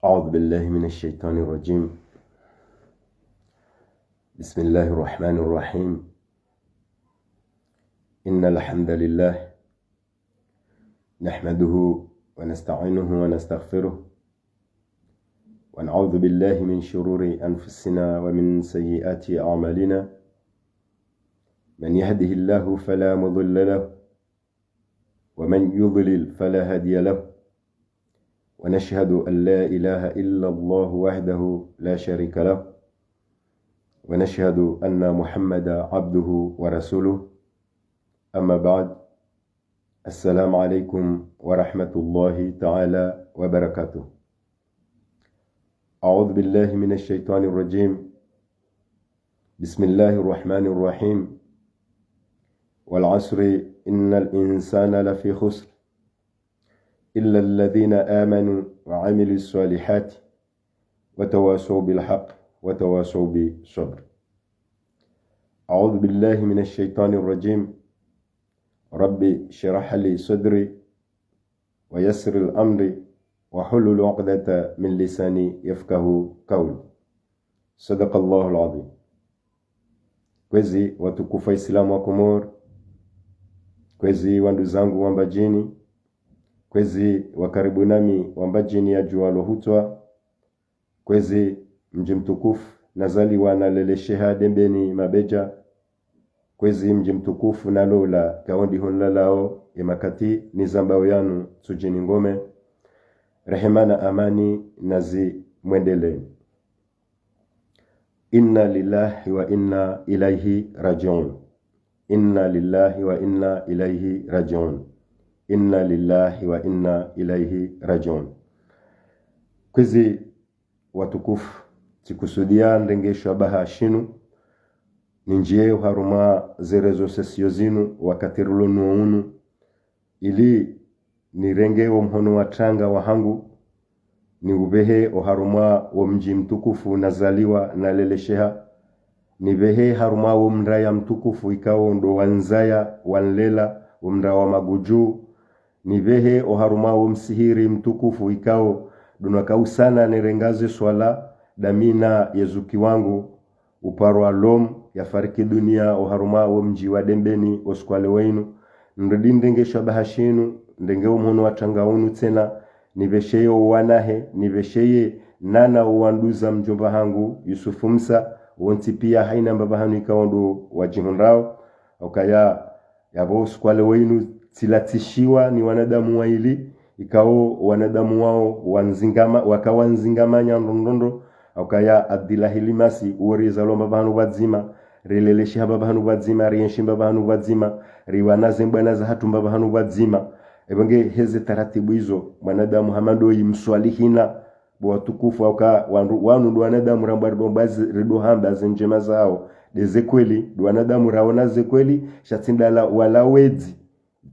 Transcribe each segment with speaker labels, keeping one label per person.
Speaker 1: أعوذ بالله من الشيطان الرجيم. بسم الله الرحمن الرحيم. إن الحمد لله نحمده ونستعينه ونستغفره ونعوذ بالله من شرور أنفسنا ومن سيئات أعمالنا. من يهده الله فلا مضل له ومن يضلل فلا هادي له. ونشهد أن لا إله إلا الله وحده لا شريك له. ونشهد أن محمد عبده ورسوله. أما بعد، السلام عليكم ورحمة الله تعالى وبركاته. أعوذ بالله من الشيطان الرجيم. بسم الله الرحمن الرحيم. والعصر إن الإنسان لفي خسر إلا الذين آمنوا وعملوا الصالحات وتواصوا بالحق وتواصوا بالصبر. أعوذ بالله من الشيطان الرجيم. ربي اشرح لي صدري ويسر الأمر وحلل عقدة من لساني يفقه قولي. صدق الله العظيم. Kwezi watukufu Islamu wa Komoro, kwezi wandu zangu wambajini, kwezi wakaribu nami wambajini ya jualo hutwa, kwezi mji mtukufu nazaliwa na lele sheha dembeni mabeja, kwezi mji mtukufu na lola kaondi honlalao ya makati nizambao yanu sujini ngome, rehema na amani nazi mwendele. Inna lillahi wa inna ilaihi rajiun. Inna lillahi wa inna ilaihi rajiun. Inna lillahi wa inna ilaihi rajiun. Kwezi watukufu tikusudia ndengesho baha shinu ninjie haruma zerezo sesio zinu wakatirulo nuunu ili nirenge wa mhono wa tranga wa hangu ni ubehe o haruma wa mji mtukufu nazaliwa na lele sheha ni behe haruma wa mraya mtukufu ikao ndo wanzaya wanlela umra wa maguju ni behe o haruma wa msihiri mtukufu ikao dunakau sana nirengaze swala damina yezuki wangu uparwa lom ya fariki dunia o haruma wa mji wa dembeni oskwale wenu ndindenge shabahashinu ndenge umhono wa tangaunu tena nivesheye wanahe nivesheye nana uwanduza mjomba hangu Yusufu Musa wonti pia haina mbaba hanu ikaondo wajihunrao okaya yabo skwale wenu tilatishiwa ni wanadamu waili ikao wanadamu wao wanzingama wakawanzingamanya ndondo okaya Abdillahilimasi uweriza lomba bahanu wazima releleshi baba hanu wazima rienshi baba hanu wazima riwanaze mbwana za hatu baba hanu wazima ebenge heze taratibu hizo mwanadamu hamando imswalihina bwa tukufu aka wanu ndo wanadamu rambardo bazi redo hamba zenjema zao deze kweli ndo wanadamu raona ze kweli shatindala wala wedzi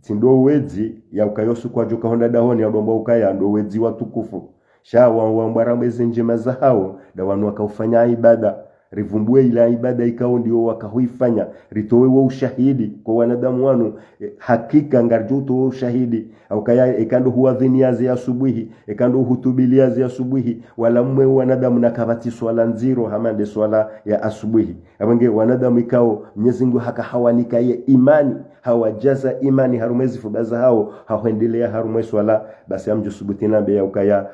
Speaker 1: tindo wedzi ya ukayosu kwa joka honda dahoni ya domba ukaya ndo wedzi watukufu sha wambara bezenjema zao da wanu wakaufanya ibada rivumbue ila ibada ikao ndio wakahuifanya ritowe wa ushahidi kwa wanadamu wanu hakika ngarjuto ushahidi au kaya ekando huadhiniazi asubuhi ekando hutubiliazi asubuhi wala mwe wanadamu nakabati swala nziro hamande swala ya asubuhi abenge wanadamu ikao Mwenyezi Mungu hakahawanikaye imani hawajaza imani harumezi fubaza hao haendelea harumwe swala basi amju subutina be ya ukaya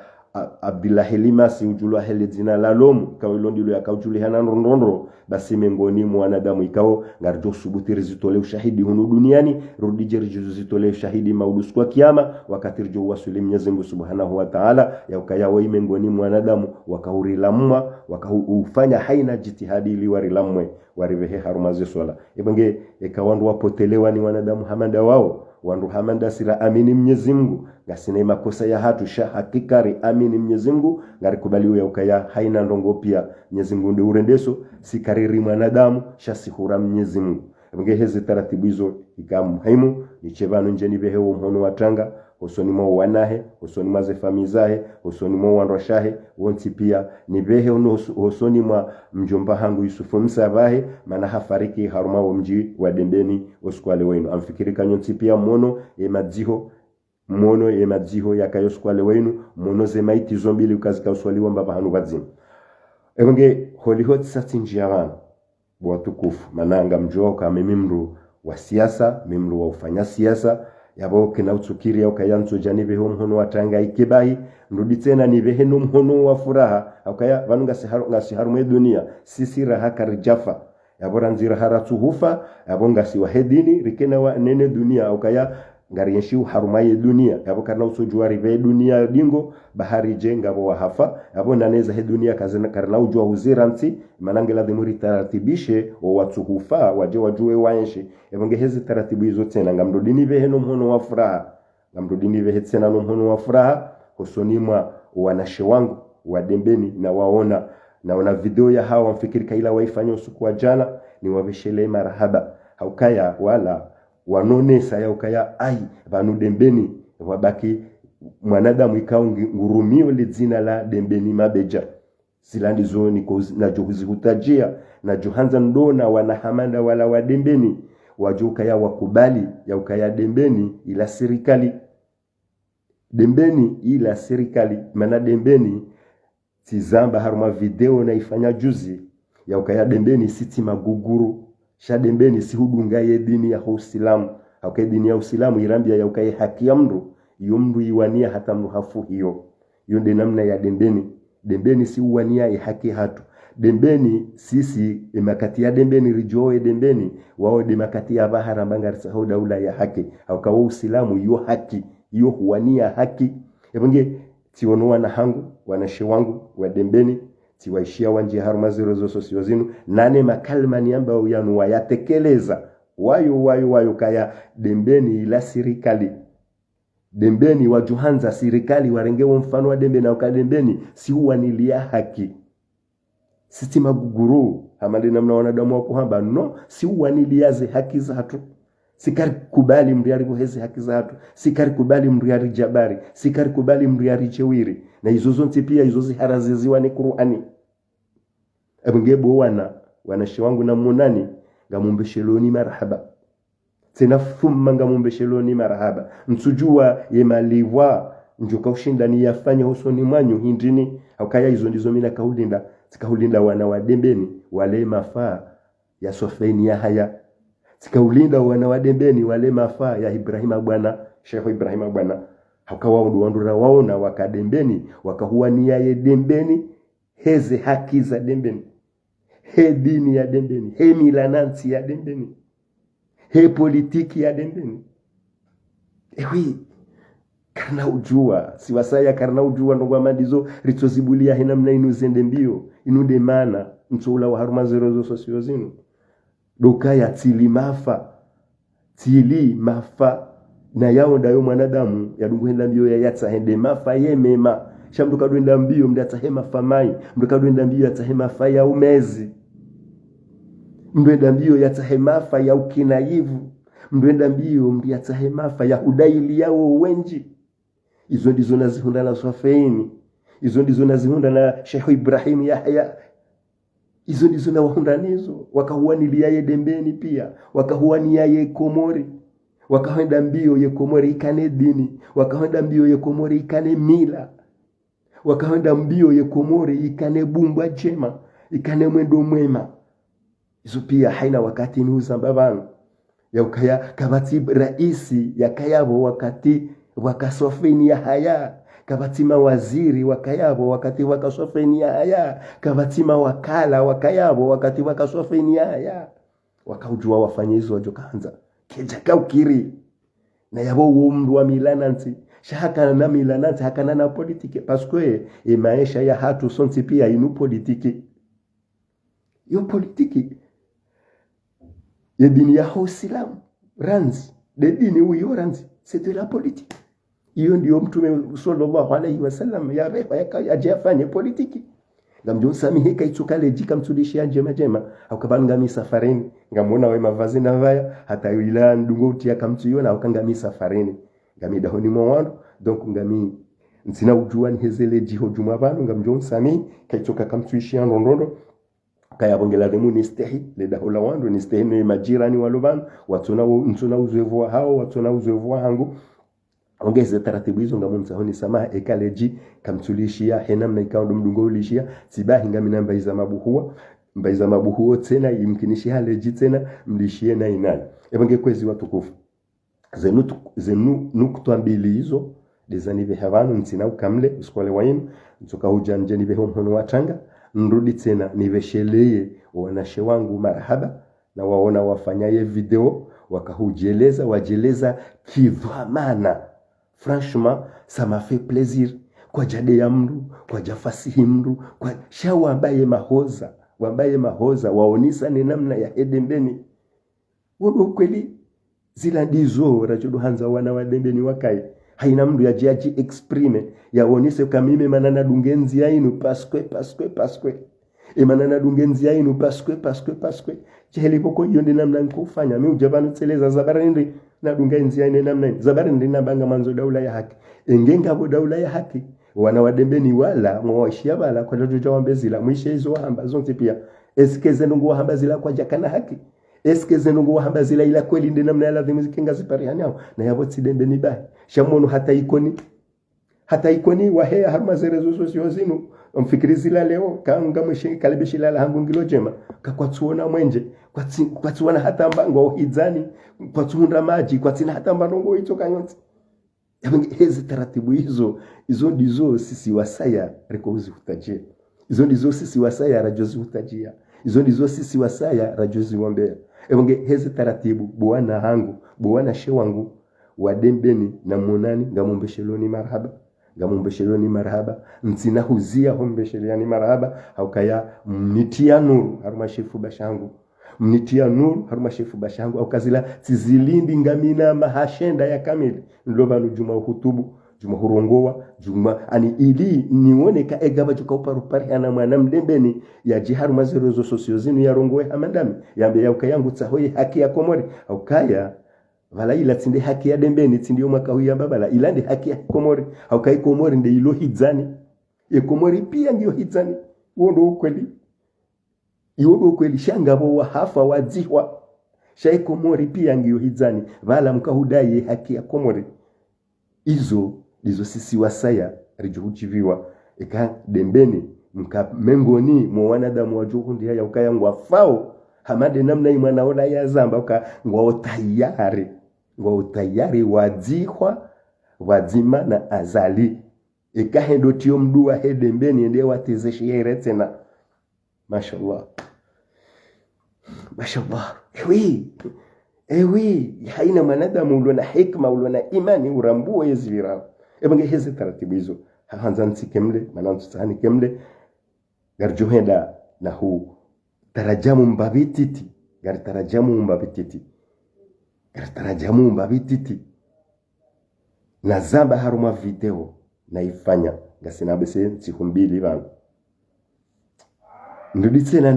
Speaker 1: Abdillahilimasi ujulwa hele zina lalomu kawilo ndilo ya kaujuli hana nrondondo basi mengoni mwanadamu ikao ngarjo subuti rizitole ushahidi hunu duniani rudije rizitole ushahidi maudus kwa kiyama wakati rijo wasuli Mwenyezi Mungu Subhanahu wa Ta'ala ya ukayawa mengoni mwanadamu wakahurilamwa wakaufanya haina jitihadi ili warilamwe warivehe harumaze swala ibenge ekawandu wapotelewa ni wanadamu hamanda wao wandu hamanda sila amini Mwenyezi Mungu ngasine makosa ya hatu sha hakikari amini Mwenyezi Mungu ngarikubaliwa ya ukaya haina ndongo pia Mwenyezi Mungu ndi urendeso sikariri mwanadamu sha sihura Mwenyezi Mungu ngeheze taratibu hizo ikamuhimu nichebano njeni behewo mhono watanga usoni mo wanahe usoni maze famizahe usoni mo wanroshahe wonti pia ni behe usoni mwa mjomba hangu Yusufu Musa bahe maana hafariki haruma wa mji wa dembeni oskwale wenu amfikiri kanyonti pia mono madziho mono ye madziho yakayoskwale wenu mono ze maiti zombili ukazika uswaliwa mbaba hanu wadzimu ebonge holihot satinjia wana watukufu mananga mjoa kama mimru wa siasa mimru wa ufanya siasa yabo kina utsukiri au kayanzo janibe ho mhono watanga ikibai ndudi tena ni beheno mhono wa furaha akaya vanunga siharu mwe dunia sisi raha karjafa yabo ranzira haratu hufa yabo ngasi wa hedini rikena wa nene dunia akaya ngarienshiu harumaye dunia yabo kana usojuari ve dunia dingo bahari jenga bo hafa yabo naneza he dunia kazena karna ujua uziranti manangela dhimuri taratibishe o watu hufa waje wajue waenshi yabo ngehezi taratibu hizo tena ngamrudini ve heno mhono wa furaha ngamrudini ve tena no mhono wa furaha husonimwa wanashe wangu wa dembeni na waona naona video ya hawa mfikiri kaila waifanya usiku wa jana ni wavishele marahaba haukaya wala wanonesa ya ukaya ai vanu dembeni wabaki mwanadamu ikao ngurumio lizina la dembeni mabeja silandi zoni na juhuzi hutajia na juhanza ndona wanahamanda wala wadembeni wajukaya wakubali ya ukaya dembeni ila serikali dembeni ila serikali mana dembeni tizamba haruma video na ifanya juzi ya ukaya dembeni siti maguguru shadembeni si hudunga ye dini ya Uislamu au dini ya Uislamu irambia ya ukaye haki ya mru yumru iwania hata mru hafu hiyo yonde namna ya dembeni si uwania ya haki hatu dembeni sisi emakati ya dembeni rijoe dembeni wao demakati ya bahara mbanga risahau daula ya haki au kawa Uislamu yo haki yo huwania haki ebonge tionoa na hangu wanashe wangu wa dembeni tiwaishia wanje haruma zero sosio zinu nane makalma ni ambao yanu wayatekeleza wayo kaya dembeni ila serikali dembeni wajuhanza serikali warengewa mfano wa dembeni na ukadembeni si huwa nilia haki sisi maguguru hamali namna wanadamu wako hamba no si huwa niliaze haki za hatu sikari kubali mriari kuhezi haki za hatu sikari kubali mriari jabari sikari kubali mriari chewiri na hizo zonti pia hizo ziharaziziwa ni Qur'ani abungebo wanashi wangu na munani ngamumbesheloni marhaba tena thumma ngamumbesheloni marhaba msujua yemaliwa njoka ushindani yafanya husoni mwanyu hindini akaya hizo ndizo mina kaulinda wana wa dembeni wale mafaa ya Sofeni ya haya sikaulinda wana wa dembeni wale mafaa ya Ibrahima bwana Sheikh Ibrahima bwana hakawa ndura waona wakadembeni wakahuania ye dembeni heze haki za dembeni he dini ya dembeni he milanansi ya dembeni he politiki ya dembeni ewi karna ujua siwasaya karna ujua ndongwa mandizo ritozibulia hina mna inu zende mbio inu demana mtoula wa haruma zero sosio zinu doka ya tili mafa na yao ndayo mwanadamu ya dungu henda mbio ya yatsa hende mafa ye mema shamduka duenda mbio mdata hema famai mduka duenda mbio yatsa hema fa ya umezi mduenda mbio yatsa hema fa ya ukinaivu mduenda mbio mdiatsa hema fa ya udaili yao wenji izo ndizo nazihunda na Sofeini izo ndizo nazihunda na Sheikh Ibrahim Yahya izo ndizo na wahunda nizo wakahuanilia ye dembeni pia wakahuania ye Komori wakaenda mbio ye Komori ikane dini wakaenda mbio ye Komori ikane mila wakaenda mbio ye Komori ikane bumba jema ikane mwendo mwema izo pia haina wakati ni uzambavano ya ukaya kabati raisi ya kayabo wakati wakasofeni ya haya kabati mawaziri wakayabo wakati wakasofeni ya haya kabati mawakala wakayabo wakati wakasofeni ya haya wakaujua wafanye hizo wajokanza kejaka ukiri na yabo umru wa milanansi shaka na milanansi hakana na politiki paskwe maisha ya hatu sonti pia inu politiki yo politiki ya dini ya Uislamu ranzi de dini huyo ranzi c'est de la politique hiyo ndio mtume sallallahu alaihi wasallam ya refa yakajafanya politiki ngamjo samihe kaitsukale jika mtudishia jema akabanga misafarini ngamona we mavazi na vaya hata ila ndungo utia kamtuiona akangami safarini ngami dahoni mwando donc ngami ntina ujua ni hezele jiho juma banu ngamjo sami kaitsuka kamtuishia ndondo kaya bongela demu ni stehi le dahola wandu ni stehi ni majirani walobanu watuna uzevu hao watuna uzevu hangu ongeze taratibu hizo ngamu msahoni samaha ekaleji kamtulishia henamna ikaondo mdungo ulishia sibahi ngami namba iza mabuhuo tena imkinishi haleji tena mlishie na inani ebange kwezi watukufu zenu nukutwa mbili hizo dezani behavanu ntina ukamle uskole wainu ntoka ujanje nibe hono watanga nrudi tena nivesheleye wanashe wangu marhaba na waona wafanyaye video wakahujeleza wajeleza kidhamana. Franchement ça m'a fait plaisir kwa jade ya mru kwa jafasihi mru kwa shawa ambaye mahoza waonisa ni namna ya edembeni wodo kweli zila ndizo rajudu hanza wana wadembeni wakai haina mru ya jiaji exprime ya waonise kamime manana dungenzi ya inu paskwe manana dungenzi ya inu paskwe cheheli poko yonde namna nkufanya mi ujabanu tseleza zabarindi na dungenzi ya ine namna zabarindi na banga manzo daula ya haki engenga bo daula ya haki wana wadembeni wala mwashia bala kwa jojo wambezila mwishe hizo hamba zonte pia eske zenungu hamba zila kwa jakana haki eske zenungu hamba zila ila kweli ndi namna ya ladhimu zikinga zipariani hao na yabo tsidembeni bahi shamono hata ikoni wahea harma zerezo sosio zinu mfikirizila leo kanga mwishe kalibishila la hangu ngilo jema kakwatuona mwenje kwatuona hata mbango uhizani kwatuunda maji kwatina hata mbango itoka nyonti hezi taratibu hizo ndizo sisi wasaya rekozi hutajia hizo ndizo sisi wasaya rajozi hutajia hizo ndizo sisi wasaya rajozi wombea hezi taratibu bwana hangu bwana shewangu wadembeni na munani ngamumbesheloni marhaba ntina huzia hombesheliani marhaba haukaya mnitia nuru haruma shefu bashangu au kazila tizilindi ngamina mahashenda ya kamili ndoba juma hutubu juma hurongowa juma ani ili nione ka egaba juka uparupari ana mwana mdembeni ya jiharu mazerozo sosio zinu ya rongowe hamandami yambe ya ukayangu tsahoye haki ya komori au kaya vala ila tinde haki ya dembeni tinde yomaka huya babala ilande haki ya komori au kai komori nde ilo hidzani komori pia ndio hidzani wondo kweli yodo kweli shangabo wa hafa wadzihwa shai komori pia ngiyo hidzani vala mkahudai haki ya komori izo sisi wasaya rijuhuchiviwa eka dembeni mka mengoni mwa wanadamu wajuhundi ya ukayangu wafao hamade namna imana ola ya zamba uka ngwa utayari wadzihwa wadzima na azali eka hendo tiyo mdua hedembeni ende watezeshi yere tena mashallah ewi haina manadamu ulona hikma ulona imani urambuwa yezivira ebange hezi taratibu hizo hanza nsikemle manantu tsahani kemle garjuhenda na huu tarajamu mbabititi na zamba haruma video na ifanya gasina bese tsihumbili bangu ndudi tena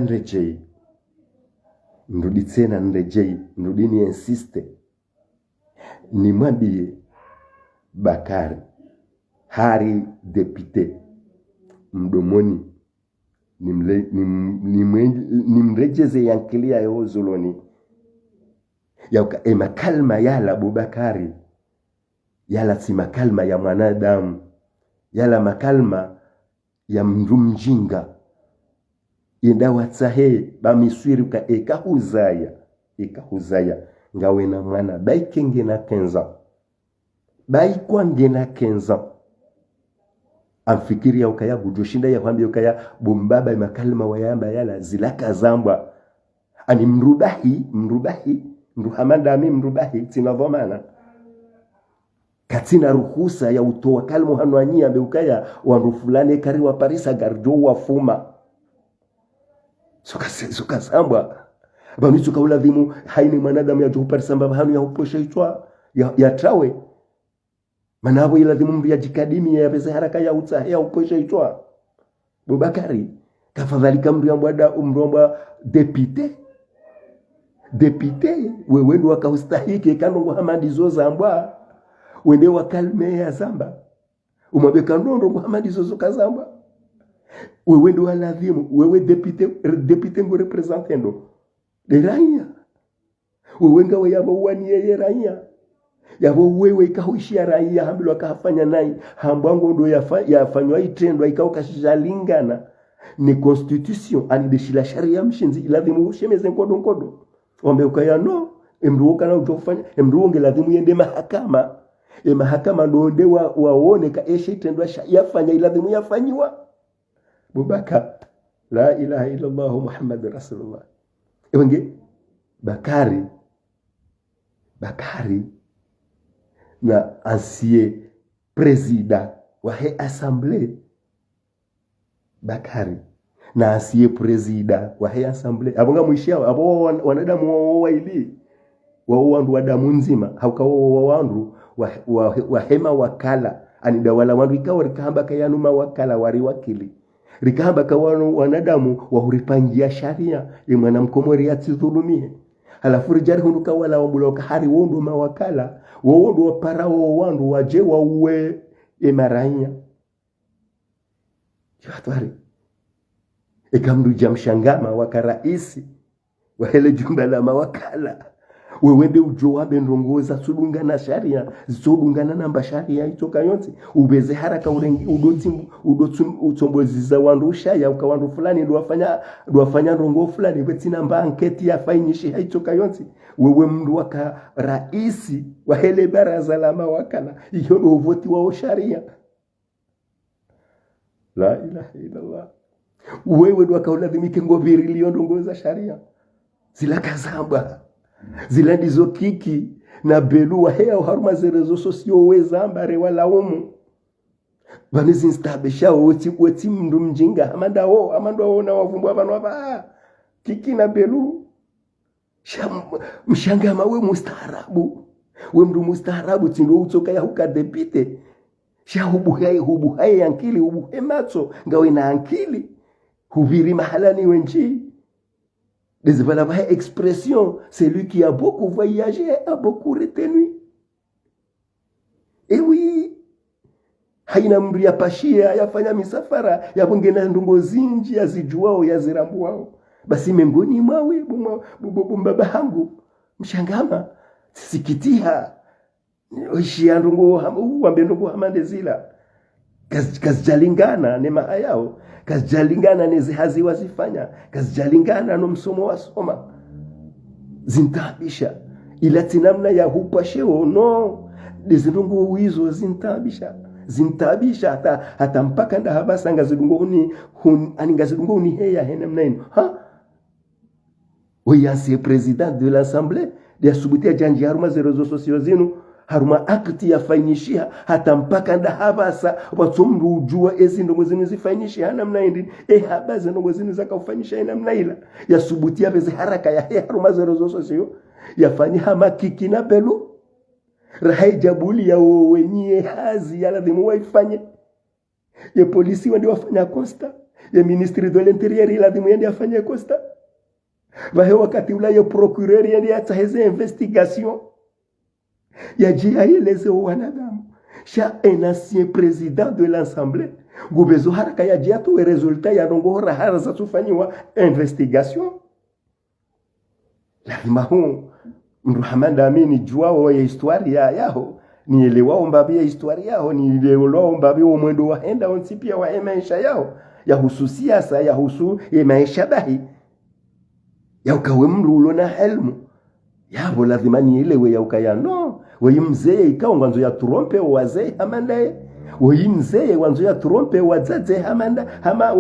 Speaker 1: nrejei ndudini insiste ni mwambie Bakari hari depute mdomoni nimrejeze yankilia yo zuloni ya makalma yala Abubakari yala si makalma ya mwanadamu yala makalma ya mndu mjinga indawa tsahe bamiswiri ka ekahuzaya ngawe na mwana baikenge na kenza amfikiri ya ukaya bujoshinda ya kwambia ukaya bumbaba makalma wayamba yala zilaka zambwa ani mrubahi mruhamandami mrubahi tina dhamana katina ruhusa ya utoa kalmu hanwanyia beukaya wandu fulani kari wa parisa garjo wa fuma suka samba bami suka uladhimu haini manadamu ya juhupari samba hanu ya uposha itwa ya trawe manabo iladhimu mbia jikadimi ya pesa haraka ya utsa ya uposha itwa Bubakari kafadhalika mriambwa depute wewendu wakaustahiki kanongo hamadi zo zambwa wende wakalme ya zamba umwabe kanongo hamadi zo kazamba wewe ndo aladhimu wewe depute ngo representando de raia wewe ngawe yabo wani ye raia yabo wewe ikahuishia raia hambilo akafanya nai hambwango ndo yafanywa itendo ikao kashalingana ni constitution ani deshila sharia mshinzi lazima ushemeze nkodo ombe ukaya no emruoka na utofanya emruonge lazima yende mahakama mahakama ndo de waone ka eshe itendo yafanya lazima yafanyiwa bubaka la ilaha illa Allah Muhammadur Rasulullah Ewenge Bakari na ancien président wa he assemblée Bakari na ancien président wa he assemblée abonga mwishia abo wanadamu waili wandu wadamu nzima haukawo wandu wa hema wakala anidawala wandu ikawa rikahamba kayanuma wakala wari wakili rikahamba kawano wanadamu wahuripangia sharia imwana mkomori atidhulumie halafu rijari hunduka wala wamuloka hari wondu mawakala wondu wapara wandu waje wawe emaranya yatwari ikamdu jamshangama wakaraisi wahele jumba la mawakala wewende ujowabe ndongoza sudungana sharia sudungana namba sharia itoka yonse ubeze haraka urengi udotsi utomboziza wandu ushaya ukawandu fulani ndo wafanya ndongo fulani betina mba anketi ya fainishi haitoka yonse wewe mndu waka raisi wa hele baraza la mawakala iyo ndo voti wa sharia la ilaha illa Allah wewe ndo wakaulazimike ngobiri liyo ndongoza sharia zila kazamba zila ndizo kiki na belu wa hea haruma zerezo sosio wezambare wala umu vanizi instabisha weti mndu mjinga amando na wavumbu abanu wapa kiki na belu mshangama we mustaarabu we mndu mustaarabu tindo utoka ya huka debite hubu hai yankili hubu hematso ngawe na ankili huviri mahalani wenji. Des voilà expression, celui qui a beaucoup voyagé a beaucoup retenu. Et oui, haina mri ya pashia yafanya misafara yabongena ndongo zinji yazijuao yazirambuao basi memboni mwawe baba hangu mshangama sikitia oishia ndongo wambe ndongo hamande zila kazijalingana nema ayao kazijalingana nezihazi wazifanya kazijalingana no msomo wa soma zintabisha ila tinamna ya hupasheo no dizindungu wizo zintabisha hata mpaka nda habasa ngazidungoni ngazidungoni heya henemna ino oyansi president de l'assemblée ya subutia janji haruma zerezo sosio zinu haruma akti ya fainishia hata mpaka nda habasa watumru ujua ezi ndongo zinu zifainisha hanamna indi habaza ndongo zinu zaka ufainisha hanamna ila ya subutia beze haraka ya haruma zerezo sosio ya fanyi hama kiki na pelu rahai jabuli ya wenye hazi ya lazimu waifanye ya polisi wandi wafanya kosta ya ministri de l'interieur lazimu yandi wafanya kosta vahe wakati ula ya procureur yandi ataheze investigation ya jia ileze wanadamu sha un ancien président de l'assemblée gubezo haraka ya jia tuwe resultat ya nongo hara za tufanyiwa investigation lazima huu Mruhamanda amini juao ya historia yao nielewao mbabi ya historia yao nielewao mbabi wa mwendo wa henda onsipia wa maisha yao ya husu siasa ya husu maisha bahi ya ukawe mrulo na helmu yabo lazima nielewe ya ukaya no wewe mzee ikao ngwanzo ya trompe wazee hamanda wewe mzee wanzo ya trompe wazaze hamanda hama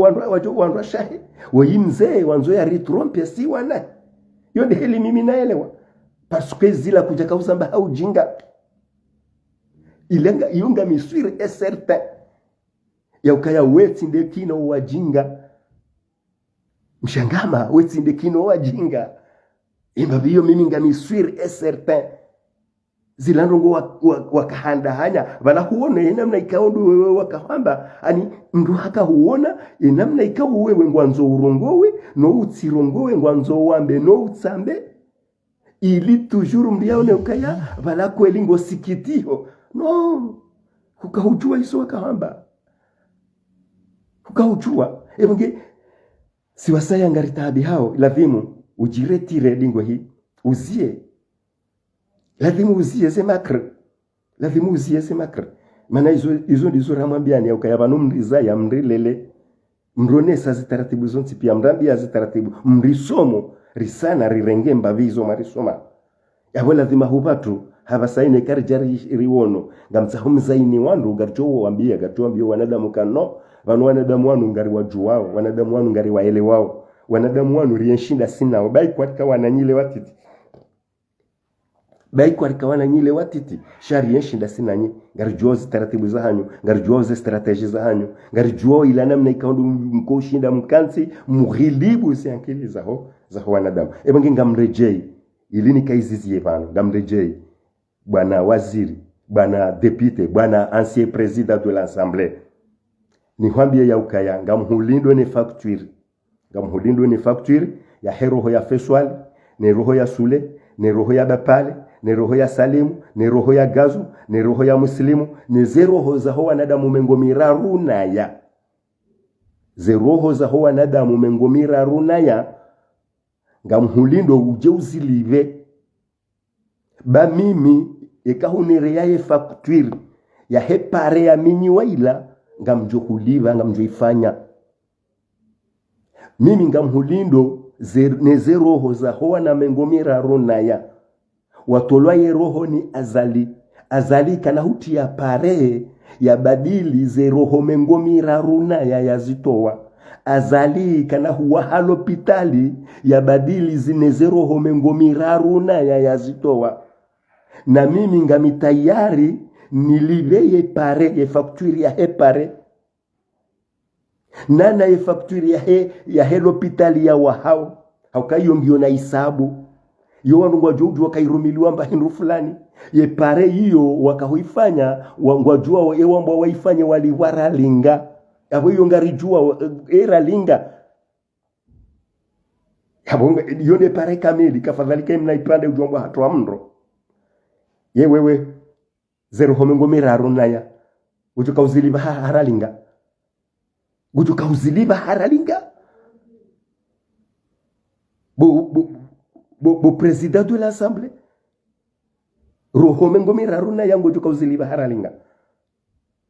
Speaker 1: wanwa shahi wewe mzee wanzo ya ritrompe si wana yonde heli mimi naelewa parce que zila kuja kausamba au jinga ilenga yunga miswiri est certain ya ukaya weti nde kino wajinga mshangama weti nde kino wajinga imbabiyo mimi nga miswiri est certain zila ndongo wakahanda hanya bala huone namna ikaondu wewe wakahamba ani mndu haka huona namna ikawo wewe ngwanzo urongowe no utsirongowe ngwanzo wambe no utsambe ili toujours mbiaone ukaya bala kweli ngo sikitio no ukahujua iso wakahamba ukahujua ebonge siwasaya ngaritabi hao lazimu ujiretire dingo hii uzie lazimu uzie zemakre lazima uziese makra maana hizo ndizo ramwambiani au kaya banu mriza ya mrilele mrone sazi taratibu zonti pia mrambia za taratibu mrisomo risana rirenge mbavizo marisoma yabo lazima hubatu habasaine karjari riwono ngamtsaho mzaini wandu garjo wambia gatuambia wanadamu kano banu wanadamu wanu ngari wajuwao wanadamu wanu ngari waelewao wanadamu wanu rienshinda sina bai kwatika wananyile watiti bai kwatika wananyile watiti shari yenshinda sina nyi ngari juozi taratibu za hanyu ngari juozi strategy za hanyu ngari juo ila namna ikaundu mkoshinda mkansi mughilibu si akili zaho wanadamu ebange ngamrejei ilini kaizizie bana ngamrejei bwana waziri bwana député bwana ancien président de l'assemblée ni hwambie ya ukaya ngamhulindo ni facture ya heroho ya feswali ni roho ya sule ni roho ya bapale ni roho ya salimu ni roho ya gazu ni roho ya muslimu ni zeroho za ho wanadamu mengomira runaya zeroho za ho wanadamu mengomira runaya ngamhulindo uje uzilive ba mimi ekahunire ya facture ya hepare ya minyi waila ngamjokuliva ngamjoifanya mimi ngamhulindo nezeroho za hoa na mengomira ronaya watolwa ye roho ni azali kana huti ya pare ya badili ze roho mengomira runaya ya zitowa azali kana huwa halopitali ya badili zineze roho mengomira runaya ya zitowa na mimi ngamitayari niliveye pare ye facture ya he pare nana ye facture ya he l'hôpital ya wahao haukayo ngio na isabu yo wanungwa jojo wakairumiliwa mbahindu fulani ye pare hiyo wakahuifanya wangwajua ewamba waifanya waliwaralinga abo hiyo ngarijua era linga yabonga yone pare kamili kafadhalika mnaipande ujomba hatwa mndo ye wewe zero homengomira runaya ujuka uziliba haralinga ujuka uziliba haralinga bo président de l'assemblée roho mengomira runaya ujuka uziliba haralinga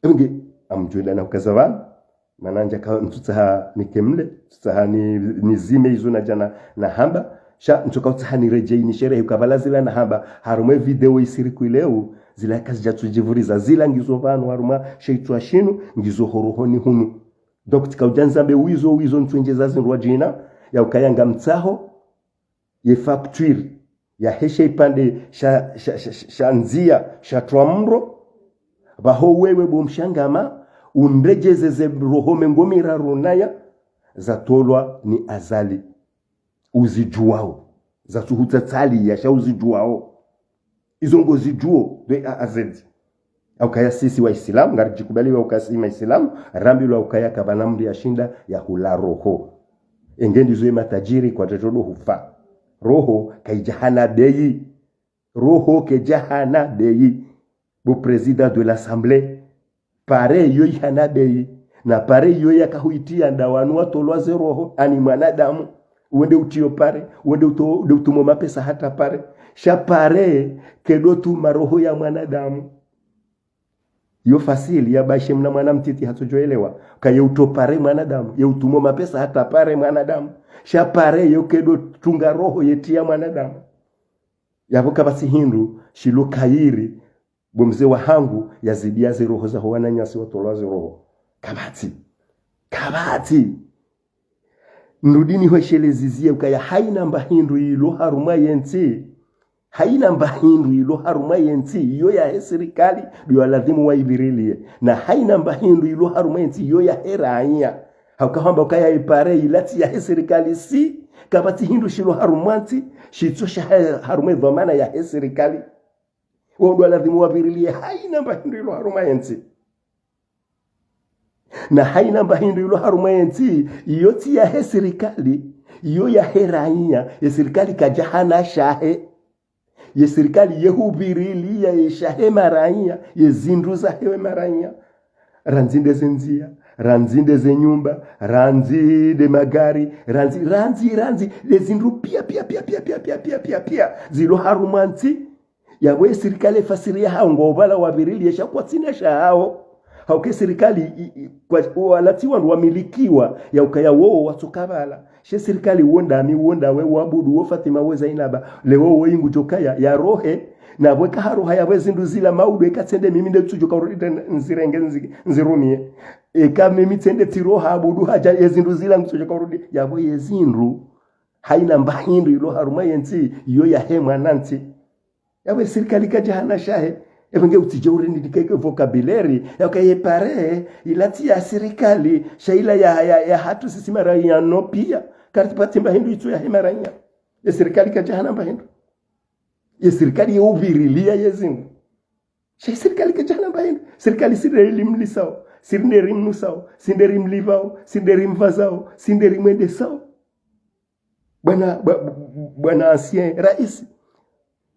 Speaker 1: nge amjuda na ukazava mananja ka mtutsaha nikemle tsaha ni zime hizo na jana na hamba sha nchoka utsahani rejei ni sherehe ukabala zila na hamba harume video isiriku leo zila kazi jatu jivuriza zila ngizo vanu haruma sheitwa shinu ngizo horohoni hunu donc tikaujanzambe wizo ntwenje zazinrwa jina ya ukayanga mtsaho ye facture ya heshe ipande shanzia shatwamro baho wewe bomshangama undrejezeze roho mengomira runaya zatolwa ni azali uzijuao za tuhutatali ya shauzijuao izo ngozijuo de azedi aukaya sisi wa Islam ngarijikubaliwa ukasima Islam rambilo aukaya kabanamri ya shinda ya hula roho engendi zoe matajiri kwa tatodo hufa roho kaijahana beyi roho kejahana beyi bu président de l'assemblée pare yo ihana beyi na pare yo yakahuitia ndawanu watolwa ze roho ani mwanadamu uende utio pare uende utumo mapesa hata pare sha pare kedo tu maroho ya mwanadamu yo fasili ya bashe mna mwanamtiti hatojoelewa kaye utopare mwanadamu ye utumo mapesa hata pare mwanadamu sha pare yo kedo tunga roho yetia mwanadamu yavuka basi hindu shilo kairi bomze wa hangu yazidia ze roho za hoana nyasi watolwa ze roho kabati ndudini hweshelezizie ukaya haina mbahindu ilo haruma yensi haina mbahindu ilo haruma yensi iyo ya serikali ndio lazima waibirilie na haina mbahindu ilo haruma yensi iyo ya heranya hakahamba ukaya ipare ilati ya serikali si kabati hindu shilo harumanti shitosha haruma dhamana ya serikali wao lazima wabirilie haina mbahindu ilo haruma yensi na haina mbahindu ilo haruma yensi iyoti ya serikali iyo ya heranya ya serikali kajahana shahe ya serikali yehubirilia ya shahe maranya ya zinduza hewe maranya ranzinde zenzia ranzinde ze nyumba ranzinde magari ranzi lezindu pia zilo harumanti yawe serikali fasiria hao ngobala wabirili yesha kwa sinesha hao hauke serikali kwa walatiwa wamilikiwa ya ukaya wao watukabala she serikali uonda we wabudu wo Fatima we Zainaba leo wo ingu jokaya ya rohe na weka haro haya wezi nduzila maudu ekatsende mimi ndetujo kaurida nzirenge nzirumie eka mimi tende tiro habudu haja yezinduzila mtujo kaurudi yabo yezindu haina mbahindu ilo haruma yenti iyo ya hema nanti yawe serikali kajahana shahe evenge utijauri ndikeke vocabulary yakaye pare ilati ya serikali shaila ya hatu sisi maraya no pia kartipati mbahindu itu ya hema ranya ya serikali kajahana mbahindu ya serikali ya ubirilia yezingu shay serikali kajahana mbahindu serikali sirelim lisao sinderim nusao sinderim livao sinderim vazao sinderim endesao bwana ancien rais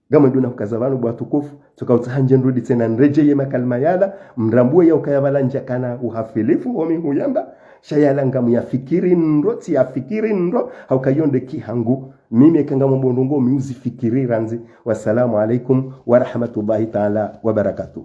Speaker 1: gama nduna kukazavanu bwa tukufu tukautahanje nrudi tena nrejeye makalma yala mrambue ya ukayabala njakana uhafilifu omi huyamba shayala ngamu ya fikiri nro ti ya fikiri nro haukayonde kihangu mimi kanga mbondongo miuzi fikiri ranzi. Wassalamu alaikum wa rahmatullahi ta'ala wa barakatuh.